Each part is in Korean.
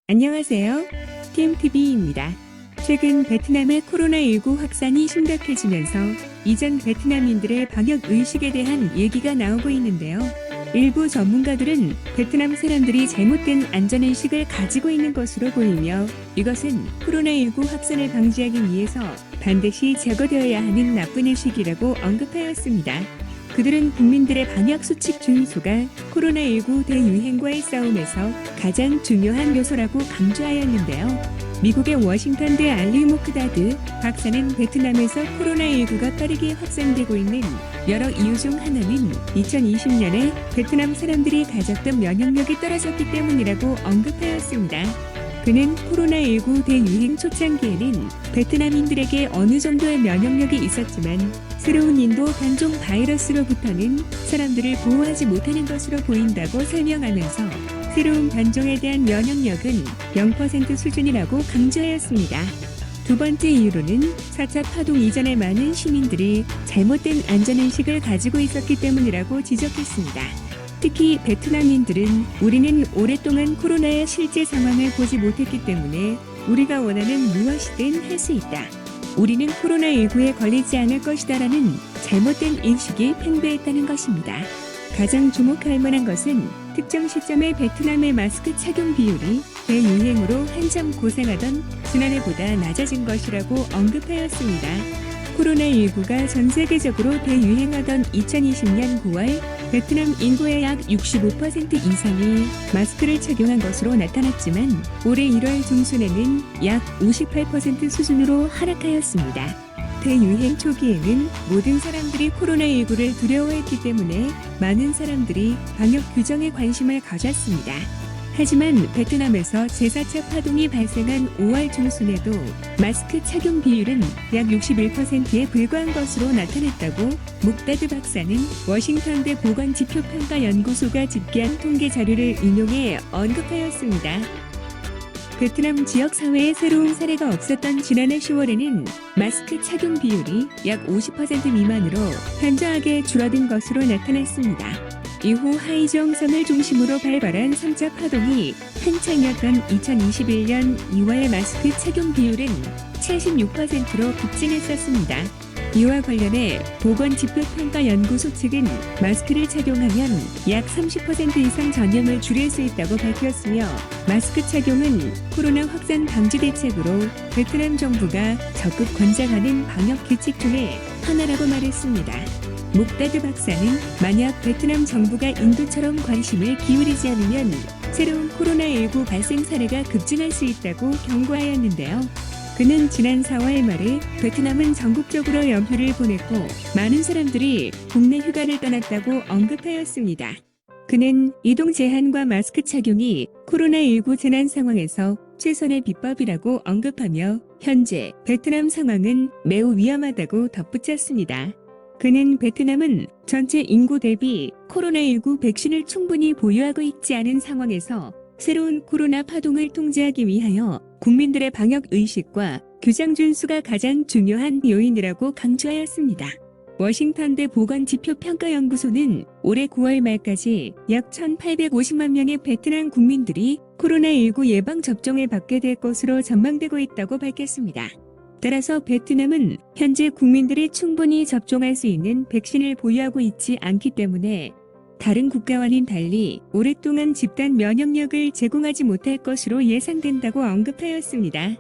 안녕하세요. TMTV입니다. 최근 베트남의 코로나19 확산이 심각해지면서 이전 베트남인들의 방역 의식에 대한 얘기가 나오고 있는데요. 일부 전문가들은 베트남 사람들이 잘못된 안전의식을 가지고 있는 것으로 보이며 이것은 코로나19 확산을 방지하기 위해서 반드시 제거되어야 하는 나쁜 의식이라고 언급하였습니다. 그들은 국민들의 방역수칙 준수가 코로나19 대유행과의 싸움에서 가장 중요한 요소라고 강조하였는데요. 미국의 워싱턴대 알리모크다드 박사는 베트남에서 코로나19가 빠르게 확산되고 있는 여러 이유 중 하나는 2020년에 베트남 사람들이 가졌던 면역력이 떨어졌기 때문이라고 언급하였습니다. 그는 코로나19 대유행 초창기에는 베트남인들에게 어느 정도의 면역력이 있었지만 새로운 인도 변종 바이러스로부터는 사람들을 보호하지 못하는 것으로 보인다고 설명하면서 새로운 변종에 대한 면역력은 0% 수준이라고 강조하였습니다. 두 번째 이유로는 4차 파동 이전에 많은 시민들이 잘못된 안전의식을 가지고 있었기 때문이라고 지적했습니다. 특히 베트남인들은 우리는 오랫동안 코로나의 실제 상황을 보지 못했기 때문에 우리가 원하는 무엇이든 할 수 있다. 우리는 코로나19에 걸리지 않을 것이다라는 잘못된 인식이 팽배했다는 것입니다. 가장 주목할 만한 것은 특정 시점에 베트남의 마스크 착용 비율이 대유행으로 한참 고생하던 지난해보다 낮아진 것이라고 언급하였습니다. 코로나19가 전 세계적으로 대유행하던 2020년 9월 베트남 인구의 약 65% 이상이 마스크를 착용한 것으로 나타났지만 올해 1월 중순에는 약 58% 수준으로 하락하였습니다. 대유행 초기에는 모든 사람들이 코로나19를 두려워했기 때문에 많은 사람들이 방역 규정에 관심을 가졌습니다. 하지만 베트남에서 제4차 파동이 발생한 5월 중순에도 마스크 착용 비율은 약 61%에 불과한 것으로 나타났다고 묵다드 박사는 워싱턴대 보건지표평가연구소가 집계한 통계 자료를 인용해 언급하였습니다. 베트남 지역 사회에 새로운 사례가 없었던 지난해 10월에는 마스크 착용 비율이 약 50% 미만으로 현저하게 줄어든 것으로 나타났습니다. 이후 하이정성을 중심으로 발발한 3차 파동이 한창이었던 2021년 2월 마스크 착용 비율은 76%로 급증했었습니다. 이와 관련해 보건지표평가연구소 측은 마스크를 착용하면 약 30% 이상 전염을 줄일 수 있다고 밝혔으며 마스크 착용은 코로나 확산 방지 대책으로 베트남 정부가 적극 권장하는 방역 규칙 중에 하나라고 말했습니다. 묵다드 박사는 만약 베트남 정부가 인도처럼 관심을 기울이지 않으면 새로운 코로나19 발생 사례가 급증할 수 있다고 경고하였는데요. 그는 지난 4월 말에 베트남은 전국적으로 연휴를 보냈고 많은 사람들이 국내 휴가를 떠났다고 언급하였습니다. 그는 이동 제한과 마스크 착용이 코로나19 재난 상황에서 최선의 비법이라고 언급하며 현재 베트남 상황은 매우 위험하다고 덧붙였습니다. 그는 베트남은 전체 인구 대비 코로나19 백신을 충분히 보유하고 있지 않은 상황에서 새로운 코로나 파동을 통제하기 위하여 국민들의 방역 의식과 규정 준수가 가장 중요한 요인이라고 강조하였습니다. 워싱턴대 보건지표평가연구소는 올해 9월 말까지 약 1,850만 명의 베트남 국민들이 코로나19 예방접종을 받게 될 것으로 전망되고 있다고 밝혔습니다. 따라서 베트남은 현재 국민들이 충분히 접종할 수 있는 백신을 보유하고 있지 않기 때문에 다른 국가와는 달리 오랫동안 집단 면역력을 제공하지 못할 것으로 예상된다고 언급하였습니다.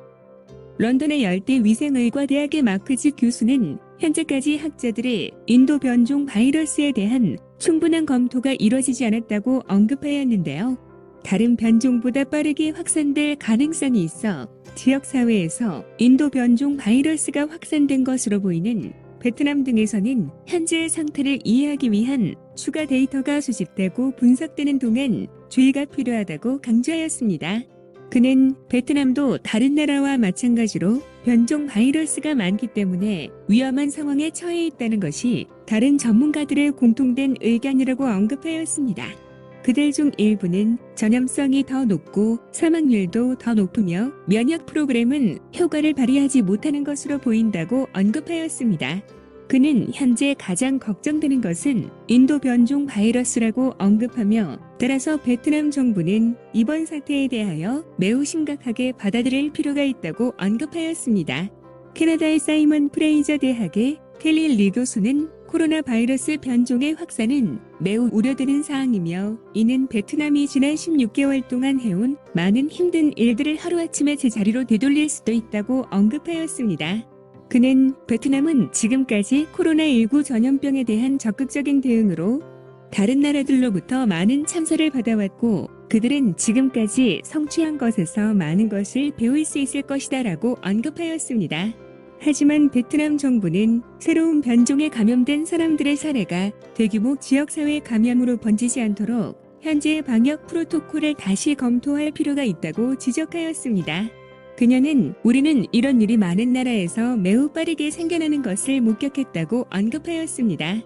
런던의 열대위생의과대학의 마크즈 교수는 현재까지 학자들의 인도 변종 바이러스에 대한 충분한 검토가 이뤄지지 않았다고 언급하였는데요. 다른 변종보다 빠르게 확산될 가능성이 있어 지역사회에서 인도 변종 바이러스가 확산된 것으로 보이는 베트남 등에서는 현재의 상태를 이해하기 위한 추가 데이터가 수집되고 분석되는 동안 주의가 필요하다고 강조하였습니다. 그는 베트남도 다른 나라와 마찬가지로 변종 바이러스가 많기 때문에 위험한 상황에 처해 있다는 것이 다른 전문가들의 공통된 의견이라고 언급하였습니다. 그들 중 일부는 전염성이 더 높고 사망률도 더 높으며 면역 프로그램은 효과를 발휘하지 못하는 것으로 보인다고 언급하였습니다. 그는 현재 가장 걱정되는 것은 인도 변종 바이러스라고 언급하며 따라서 베트남 정부는 이번 사태에 대하여 매우 심각하게 받아들일 필요가 있다고 언급하였습니다. 캐나다의 사이먼 프레이저 대학의 켈리 리 교수는 코로나 바이러스 변종의 확산은 매우 우려되는 사항이며 이는 베트남이 지난 16개월 동안 해온 많은 힘든 일들을 하루아침에 제자리로 되돌릴 수도 있다고 언급하였습니다. 그는 베트남은 지금까지 코로나19 전염병에 대한 적극적인 대응으로 다른 나라들로부터 많은 참사를 받아왔고 그들은 지금까지 성취한 것에서 많은 것을 배울 수 있을 것이다 라고 언급하였습니다. 하지만 베트남 정부는 새로운 변종에 감염된 사람들의 사례가 대규모 지역사회 감염으로 번지지 않도록 현재의 방역 프로토콜을 다시 검토할 필요가 있다고 지적하였습니다. 그녀는 우리는 이런 일이 많은 나라에서 매우 빠르게 생겨나는 것을 목격했다고 언급하였습니다.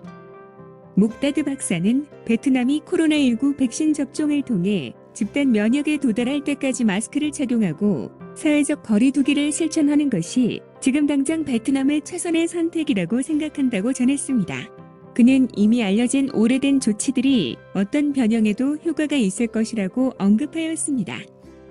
목다드 박사는 베트남이 코로나19 백신 접종을 통해 집단 면역에 도달할 때까지 마스크를 착용하고 사회적 거리 두기를 실천하는 것이 지금 당장 베트남의 최선의 선택이라고 생각한다고 전했습니다. 그는 이미 알려진 오래된 조치들이 어떤 변형에도 효과가 있을 것이라고 언급하였습니다.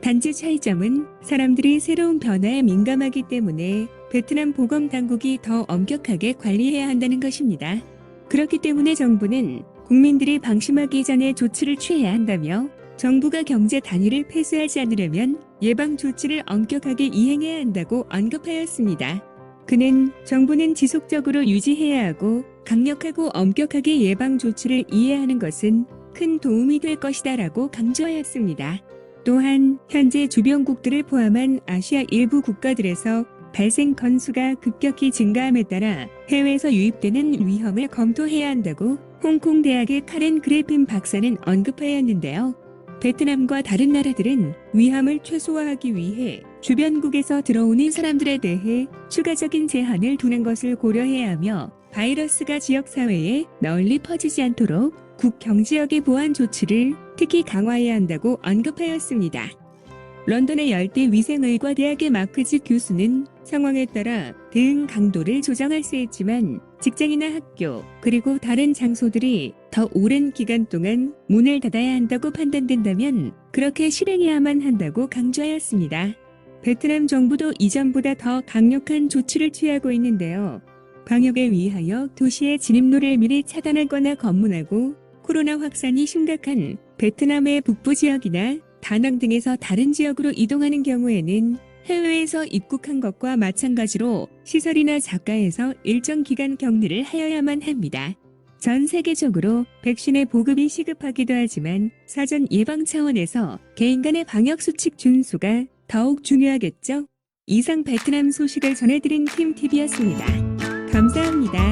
단지 차이점은 사람들이 새로운 변화에 민감하기 때문에 베트남 보건 당국이 더 엄격하게 관리해야 한다는 것입니다. 그렇기 때문에 정부는 국민들이 방심하기 전에 조치를 취해야 한다며 정부가 경제 단위를 폐쇄하지 않으려면 예방 조치를 엄격하게 이행해야 한다고 언급하였습니다. 그는 정부는 지속적으로 유지해야 하고 강력하고 엄격하게 예방 조치를 이해하는 것은 큰 도움이 될 것이다 라고 강조하였습니다. 또한 현재 주변국들을 포함한 아시아 일부 국가들에서 발생 건수가 급격히 증가함에 따라 해외에서 유입되는 위험을 검토해야 한다고 홍콩 대학의 카렌 그래핀 박사는 언급하였는데요. 베트남과 다른 나라들은 위험을 최소화하기 위해 주변국에서 들어오는 사람들에 대해 추가적인 제한을 두는 것을 고려해야 하며 바이러스가 지역사회에 널리 퍼지지 않도록 국경지역의 보안 조치를 특히 강화해야 한다고 언급하였습니다. 런던의 열대위생의과대학의 마크즈 교수는 상황에 따라 대응 강도를 조정할 수 있지만 직장이나 학교 그리고 다른 장소들이 더 오랜 기간 동안 문을 닫아야 한다고 판단된다면 그렇게 실행해야만 한다고 강조하였습니다. 베트남 정부도 이전보다 더 강력한 조치를 취하고 있는데요. 방역에 위하여 도시의 진입로를 미리 차단하거나 검문하고 코로나 확산이 심각한 베트남의 북부 지역이나 다낭 등에서 다른 지역으로 이동하는 경우에는 해외에서 입국한 것과 마찬가지로 시설이나 작가에서 일정 기간 격리를 하여야만 합니다. 전 세계적으로 백신의 보급이 시급하기도 하지만 사전 예방 차원에서 개인 간의 방역 수칙 준수가 더욱 중요하겠죠? 이상 베트남 소식을 전해드린 킴TV였습니다. 감사합니다.